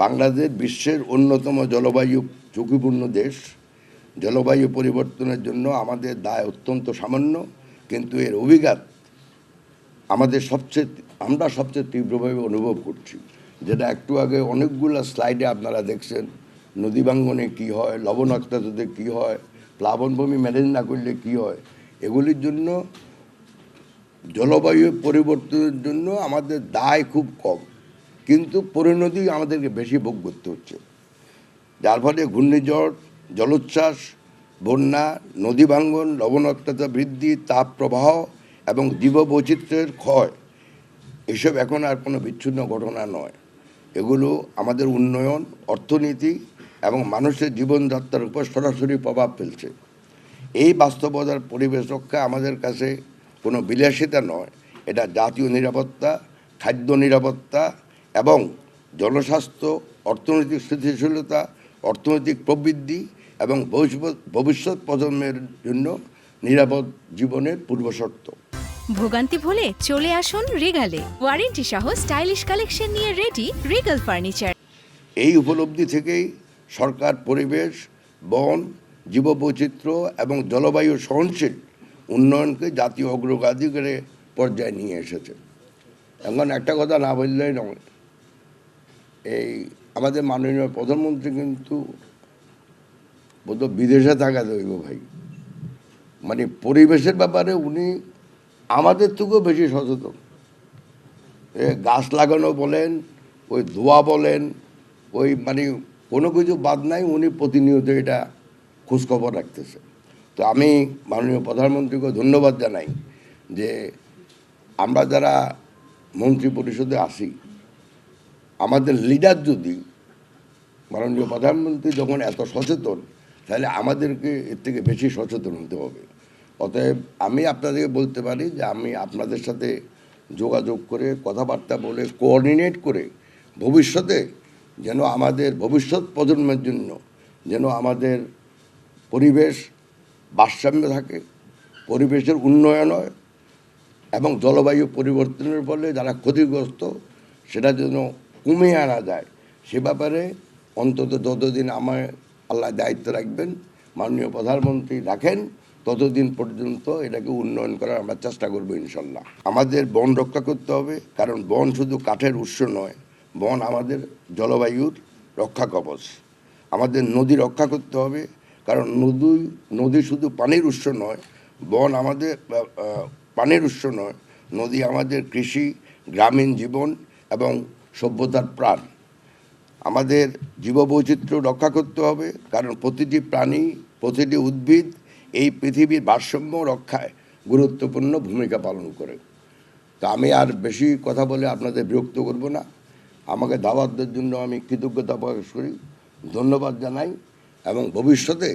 বাংলাদেশ বিশ্বের অন্যতম জলবায়ু ঝুঁকিপূর্ণ দেশ। জলবায়ু পরিবর্তনের জন্য আমাদের দায় অত্যন্ত সামান্য, কিন্তু এর অভিঘাত আমরা সবচেয়ে তীব্রভাবে অনুভব করছি। যেটা একটু আগে অনেকগুলো স্লাইডে আপনারা দেখছেন, নদী ভাঙ্গনে কী হয়, লবণাক্ততাতে কী হয়, প্লাবনভূমি ম্যানেজ না করলে কী হয়। এগুলির জন্য জলবায়ু পরিবর্তনের জন্য আমাদের দায় খুব কম, কিন্তু পরিণতি আমাদেরকে বেশি ভোগ করতে হচ্ছে। যার ফলে ঘূর্ণিঝড়, জলোচ্ছ্বাস, বন্যা, নদী ভাঙ্গন, লবণাক্ততা বৃদ্ধি, তাপ প্রবাহ এবং জীববৈচিত্র্যের ক্ষয়, এসব এখন আর কোনো বিচ্ছিন্ন ঘটনা নয়। এগুলো আমাদের উন্নয়ন, অর্থনীতি এবং মানুষের জীবনযাত্রার উপর সরাসরি প্রভাব ফেলছে। এই বাস্তবতার পরিবেশ রক্ষা আমাদের কাছে কোনো বিলাসিতা নয়, এটা জাতীয় নিরাপত্তা, খাদ্য নিরাপত্তা এবং জনস্বাস্থ্য, অর্থনৈতিক স্থিতিশীলতা, অর্থনৈতিক প্রবৃদ্ধি এবং ভবিষ্যৎ প্রজন্মের জন্য নিরাপদ জীবনের পূর্বশর্ত। ভোগান্তি ভুলে চলে আসুন রিগালে। ওয়ারেন্টি সহ স্টাইলিশ কালেকশন নিয়ে রেডি রিগাল ফার্নিচার। এই উপলব্ধি থেকেই সরকার পরিবেশ, বন, জীববৈচিত্র্য এবং জলবায়ু সহনশীল উন্নয়নকে জাতীয় অগ্রাধিকারের পর্যায়ে নিয়ে এসেছে। এখন একটা কথা না বললেই নয়, এই আমাদের মাননীয় প্রধানমন্ত্রী কিন্তু বোধহয় বিদেশে থাকা দৈব ভাই, মানে পরিবেশের ব্যাপারে উনি আমাদের থেকেও বেশি সচেতন। গাছ লাগানো বলেন, ওই ধোয়া বলেন, ওই মানে কোনো কিছু বাদ নাই, উনি প্রতিনিয়ত এটা খোঁজখবর রাখতেছে। তো আমি মাননীয় প্রধানমন্ত্রীকে ধন্যবাদ জানাই যে আমরা যারা মন্ত্রী পরিষদে আসি, আমাদের লিডার যদি মাননীয় প্রধানমন্ত্রী যখন এত সচেতন, তাহলে আমাদেরকে এর থেকে বেশি সচেতন হতে হবে। অতএব আমি আপনাদেরকে বলতে পারি যে আমি আপনাদের সাথে যোগাযোগ করে, কথাবার্তা বলে, কোঅর্ডিনেট করে ভবিষ্যতে যেন আমাদের ভবিষ্যৎ প্রজন্মের জন্য যেন আমাদের পরিবেশ ভারসাম্য থাকে, পরিবেশের উন্নয়ন হয় এবং জলবায়ু পরিবর্তনের ফলে যারা ক্ষতিগ্রস্ত সেটা যেন কমিয়ে আনা যায়, সে ব্যাপারে অন্তত যতদিন আমার আল্লাহ দায়িত্ব রাখবেন, মাননীয় প্রধানমন্ত্রী রাখেন, ততদিন পর্যন্ত এটাকে উন্নয়ন করার আমরা চেষ্টা করবো ইনশাল্লাহ। আমাদের বন রক্ষা করতে হবে, কারণ বন শুধু কাঠের উৎস নয়, বন আমাদের জলবায়ুর রক্ষা কবচ। আমাদের নদী রক্ষা করতে হবে, কারণ নদী শুধু পানির উৎস নয়, বন আমাদের পানির উৎস নয়, নদী আমাদের কৃষি, গ্রামীণ জীবন এবং সভ্যতার প্রাণ। আমাদের জীববৈচিত্র্য রক্ষা করতে হবে, কারণ প্রতিটি প্রাণী, প্রতিটি উদ্ভিদ এই পৃথিবীর ভারসাম্য রক্ষায় গুরুত্বপূর্ণ ভূমিকা পালন করে। তা আমি আর বেশি কথা বলে আপনাদের বিরক্ত করব না। আমাকে দাওয়াত দেওয়ার জন্য আমি কৃতজ্ঞতা প্রকাশ করি, ধন্যবাদ জানাই এবং ভবিষ্যতে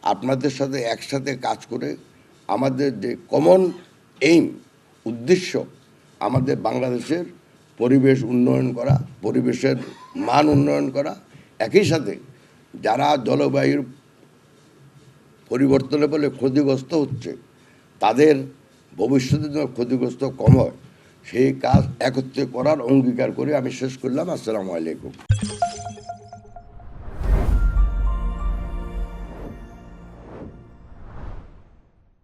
আপনাদের সাথে একসাথে কাজ করে আমাদের যে কমন এইম, উদ্দেশ্য, আমাদের বাংলাদেশের পরিবেশ উন্নয়ন করা, পরিবেশের মান উন্নয়ন করা, একই সাথে যারা জলবায়ুর পরিবর্তনের ফলে ক্ষতিগ্রস্ত হচ্ছে তাদের ভবিষ্যতে যেন ক্ষতিগ্রস্ত কম হয়, সেই কাজ একত্রে করার অঙ্গীকার করে আমি শেষ করলাম। আসসালামু আলাইকুম।